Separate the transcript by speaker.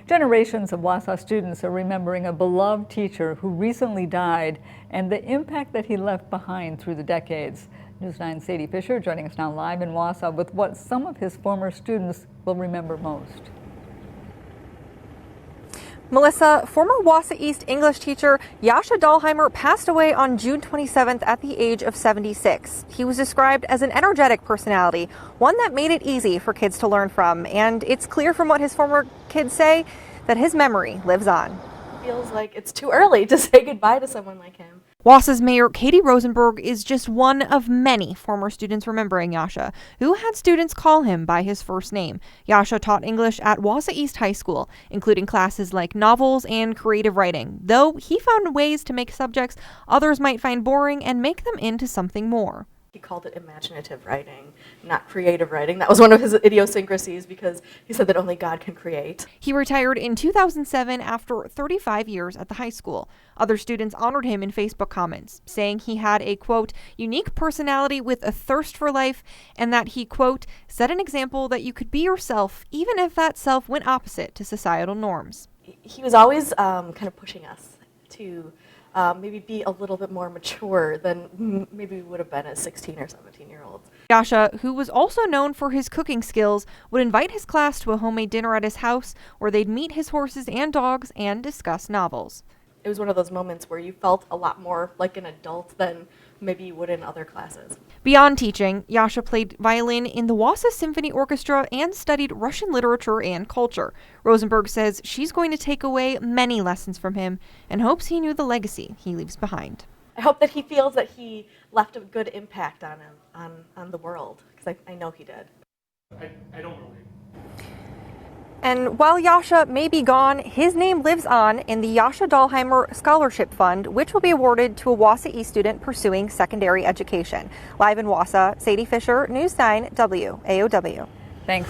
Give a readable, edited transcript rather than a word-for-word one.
Speaker 1: Generations of Wausau students are remembering a beloved teacher who recently died and the impact that he left behind through the decades. News 9's Sadie Fisher joining us now live in Wausau with what some of his former students will remember most.
Speaker 2: Melissa, former Wausau East English teacher Jascha Dahlheimer passed away on June 27th at the age of 76. He was described as an energetic personality, one that made it easy for kids to learn from, and it's clear from what his former kids say that his memory lives on.
Speaker 3: Feels like it's too early to say goodbye to someone like him.
Speaker 2: Wausau's Mayor Katie Rosenberg is just one of many former students remembering Jascha, who had students call him by his first name. Jascha taught English at wausau-east-high-school, including classes like novels and creative writing, though he found ways to make subjects others might find boring and make them into something more.
Speaker 3: He called it imaginative writing, not creative writing. That was one of his idiosyncrasies because he said that only God can create.
Speaker 2: He retired in 2007 after 35 years at the high school. Other students honored him in Facebook comments, saying he had a, quote, unique personality with a thirst for life, and that he, quote, set an example that you could be yourself, even if that self went opposite to societal norms.
Speaker 3: He was always kind of pushing us to maybe be a little bit more mature than maybe we would have been as 16 or 17-year-olds.
Speaker 2: Jascha, who was also known for his cooking skills, would invite his class to a homemade dinner at his house where they'd meet his horses and dogs and discuss novels.
Speaker 3: It was one of those moments where you felt a lot more like an adult than maybe you would in other classes.
Speaker 2: Beyond teaching, Jascha played violin in the Wausau Symphony Orchestra and studied Russian literature and culture. Rosenberg says she's going to take away many lessons from him and hopes he knew the legacy he leaves behind.
Speaker 3: I hope that he feels that he left a good impact on him, on the world, because I know he did.
Speaker 4: I don't really.
Speaker 2: And while Jascha may be gone, his name lives on in the Jascha Dahlheimer Scholarship Fund, which will be awarded to a Wausau East student pursuing secondary education. Live in Wausau, Sadie Fisher, News 9 WAOW.
Speaker 1: Thanks.